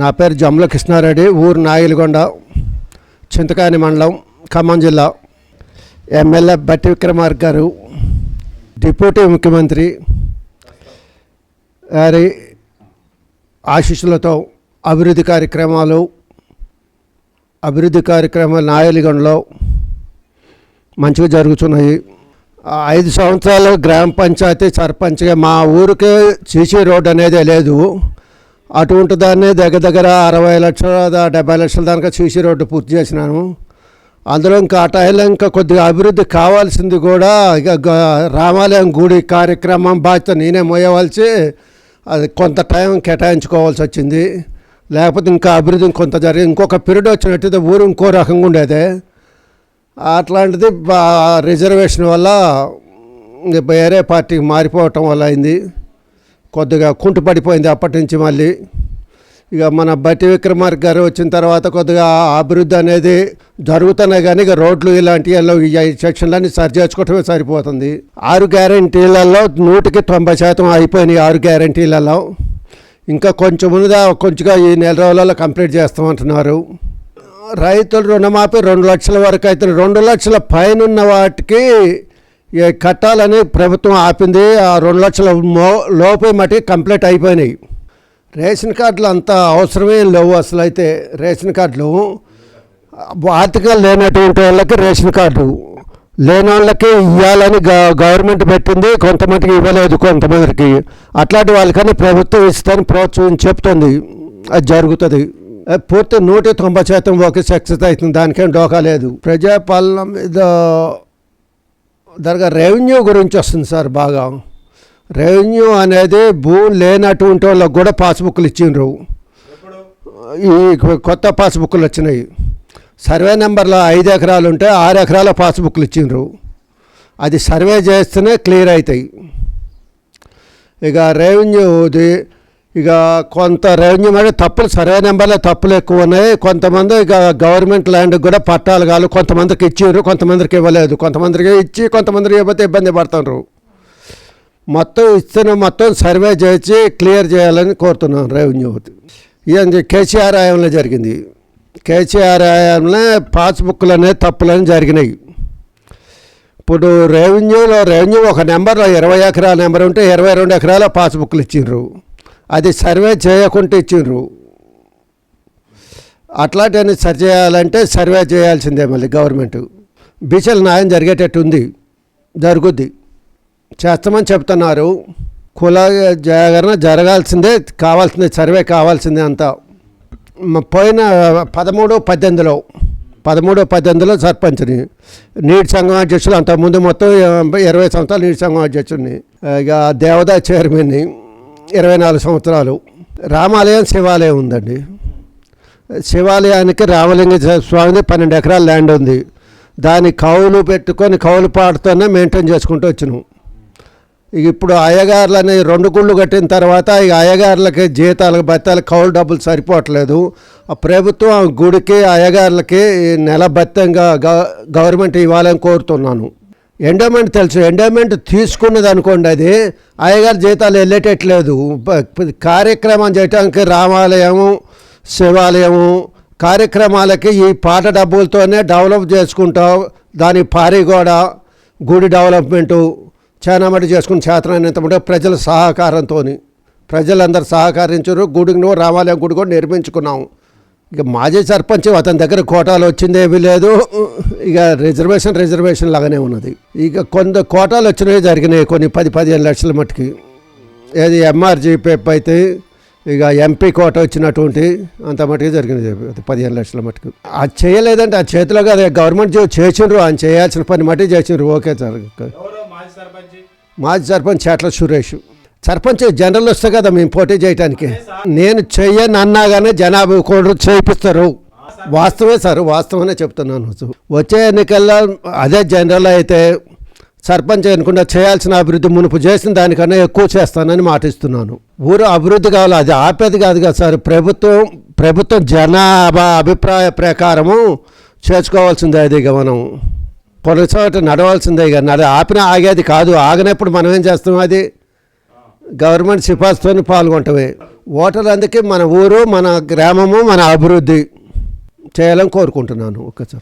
నా పేరు జమ్ముల కృష్ణారెడ్డి, ఊరు నాగిలిగొండ, చింతకాని మండలం, ఖమ్మం జిల్లా. ఎమ్మెల్యే బట్టి విక్రమార్క గారు, డిప్యూటీ ముఖ్యమంత్రి గారి ఆశీస్సులతో అభివృద్ధి కార్యక్రమాలు నాగిలిగొండలో మంచిగా జరుగుతున్నాయి. 5 సంవత్సరాలు గ్రామ పంచాయతీ సర్పంచ్గా మా ఊరికి సీసీ రోడ్ అనేది లేదు. అటువంటి దాన్ని దగ్గర 60 లక్షల 70 లక్షల దాకా సీసీ రోడ్డు పూర్తి చేసినాను. అందులో ఇంకా ఆ టైంలో ఇంకా కొద్దిగా అభివృద్ధి కావాల్సింది కూడా ఇక రామాలయం గుడి కార్యక్రమం బాధ్యత నేనే మోయవలసి అది కొంత టైం కేటాయించుకోవాల్సి వచ్చింది. లేకపోతే ఇంకా అభివృద్ధి కొంత జరిగింది. ఇంకొక పీరియడ్ వచ్చినట్టయితే ఊరు ఇంకో రకంగా ఉండేది. అట్లాంటిది రిజర్వేషన్ వల్ల వేరే పార్టీకి మారిపోవటం వల్ల అయింది. కొద్దిగా కుంటుపడిపోయింది. అప్పటి నుంచి మళ్ళీ ఇక మన బట్టి విక్రమార్క గారు వచ్చిన తర్వాత కొద్దిగా అభివృద్ధి అనేది జరుగుతున్నాయి. కానీ ఇక రోడ్లు ఇలాంటిలో ఈ సెక్షన్లన్నీ సరి చేసుకోవటమే సరిపోతుంది. 6 గ్యారంటీలలో 100% అయిపోయినాయి. 6 గ్యారంటీలలో ఇంకా కొంచెం కొంచెంగా ఈ నెల రోజులలో కంప్లీట్ చేస్తామంటున్నారు. రైతులు రుణమాఫీ 2 లక్షల వరకు అయితే 2 లక్షల పైన ఉన్న వాటికి కట్టాలని ప్రభుత్వం ఆపింది. ఆ 2 లక్షల లోపే మటుకు కంప్లీట్ అయిపోయినాయి. రేషన్ కార్డులు అంత అవసరమే లేవు. అసలు అయితే రేషన్ కార్డులు ఆర్థికంగా లేనటువంటి వాళ్ళకి రేషన్ కార్డు, లేని వాళ్ళకి ఇవ్వాలని గవర్నమెంట్ పెట్టింది. కొంతమందికి ఇవ్వలేదు, కొంతమందికి. అట్లాంటి వాళ్ళకని ప్రభుత్వం ఇస్తాను ప్రోత్సహించి చెప్తుంది. అది జరుగుతుంది. పూర్తి 190% ఒకే సక్సెస్ అవుతుంది. దానికేం డోకా లేదు. ప్రజాపాలన మీద రెవెన్యూ గురించి వస్తుంది సార్. బాగా రెవెన్యూ అనేది భూమి లేనటువంటి వాళ్ళకు కూడా పాస్బుక్లు ఇచ్చిండ్రు. ఈ కొత్త పాస్బుక్లు వచ్చినాయి. సర్వే నెంబర్లో 5 ఎకరాలు ఉంటే 6 ఎకరాల పాస్బుక్లు ఇచ్చిండ్రు. అది సర్వే చేస్తేనే క్లియర్ అవుతాయి. ఇక రెవెన్యూది ఇక కొంత రెవెన్యూ మీద తప్పులు, సర్వే నెంబర్లో తప్పులు ఎక్కువ ఉన్నాయి. కొంతమంది ఇక గవర్నమెంట్ ల్యాండ్కి కూడా పట్టాలు కాదు. కొంతమందికి ఇచ్చారు, కొంతమందికి ఇవ్వలేదు. కొంతమందికి ఇచ్చి కొంతమందికి ఇవ్వతే ఇబ్బంది పడుతున్నారు. మొత్తం ఇస్తున్న మొత్తం సర్వే చేసి క్లియర్ చేయాలని కోరుతున్నాను. రెవెన్యూ ఇది కేసీఆర్ హయాంలో జరిగింది. కేసీఆర్ హయాంలో పాస్బుక్లు అనేది తప్పులని జరిగినాయి. ఇప్పుడు రెవెన్యూ ఒక నెంబర్లో 20 ఎకరాల నెంబర్ ఉంటే 22 ఎకరాల పాస్బుక్లు ఇచ్చిండ్రు. అది సర్వే చేయకుండా ఇచ్చిండ్రు. అట్లాంటివన్నీ సరి చేయాలంటే సర్వే చేయాల్సిందే. మళ్ళీ గవర్నమెంట్ బీసీల న్యాయం జరిగేటట్టు ఉంది, జరుగుద్ది, చేస్తామని చెప్తున్నారు. కుల జాగరణ జరగాల్సిందే, కావాల్సిందే, సర్వే కావాల్సిందే అంతా. పోయిన 13-18లో సర్పంచ్ని, నీటి సంఘం అధ్యక్షులు, అంతకుముందు మొత్తం 20 సంవత్సరాలు నీటి సంఘం అధ్యక్షుడిని, ఇక దేవదా చైర్మన్ని 24 సంవత్సరాలు. రామాలయం శివాలయం ఉందండి. శివాలయానికి రామలింగ స్వామిది 12 ఎకరాల ల్యాండ్ ఉంది. దాన్ని కౌలు పెట్టుకొని కౌలు పాటుతోనే మెయింటైన్ చేసుకుంటూ వచ్చినాం. ఇప్పుడు అయ్యగారులని 2 గుళ్ళు కట్టిన తర్వాత ఇక అయ్యగారులకి జీతాలకు బత్తాలకు కౌలు డబ్బులు సరిపోవట్లేదు. ఆ ప్రభుత్వం గుడికి అయ్యగారులకి నెల బత్తంగా గవర్నమెంట్ ఇవ్వాలని కోరుతున్నాను. ఎండోమెంట్ తెలుసు, ఎండోమెంట్ తీసుకున్నది అనుకోండి, అది అయ్యగారి జీతాలు వెళ్ళేటట్లేదు. కార్యక్రమం చేయడానికి రామాలయము శివాలయము కార్యక్రమాలకి ఈ పాట డబ్బులతోనే డెవలప్ చేసుకుంటాం. దాని పారిగోడ గుడి డెవలప్మెంటు చాలా మటు చేసుకుని చేతనైనంత మటు ప్రజల సహకారంతో ప్రజలందరూ సహకరించారు. గుడిని రామాలయం గుడి కూడా నిర్మించుకున్నాం. ఇక మాజీ సర్పంచ్ అతని దగ్గర కోటాలు వచ్చింది ఏమీ లేదు. ఇక రిజర్వేషన్ లాగానే ఉన్నది. ఇక కొంత కోటాలు వచ్చినవి జరిగినాయి, కొన్ని 10-15 లక్షల మట్టుకి. ఏది ఎంఆర్జీపీ అయితే ఇక ఎంపీ కోట వచ్చినటువంటి అంత మట్టుకు జరిగినది 15 లక్షల మట్టుకు. అది చేయలేదంటే ఆ చేతిలో కాదు, గవర్నమెంట్ చేసిండ్రు. ఆయన చేయాల్సిన పని మట్టి చేసిండ్రు. Okay sir. మాజీ సర్పంచ్ చేట్ల సురేష్. సర్పంచ్ జనరల్ వస్తే కదా మేము పోటీ చేయడానికి. నేను చెయ్యని అన్నా కానీ జనాభా కూడా చేయిస్తారు. వాస్తవమే సార్, వాస్తవమే చెప్తున్నాను. వచ్చే ఎన్నికల్లో అదే జనరల్ అయితే సర్పంచ్ అనుకుంటే చేయాల్సిన అభివృద్ధి మునుపు చేసిన దానికన్నా ఎక్కువ చేస్తానని మాటిస్తున్నాను. ఊరు అభివృద్ధి కావాలి, అది ఆపేది కాదు కదా సార్. ప్రభుత్వం జనాభా అభిప్రాయ ప్రకారము చేసుకోవాల్సిందే. అది ఇక మనం పొలసోటి నడవాల్సిందే. ఇక ఆపినా ఆగేది కాదు. ఆగినప్పుడు మనం ఏం చేస్తాం, అది గవర్నమెంట్ సిఫార్సుతో పాల్గొంటమే. ఓటర్లందరికీ మన ఊరు, మన గ్రామము, మన అభివృద్ధి చేయాలని కోరుకుంటున్నాను. Okay sir.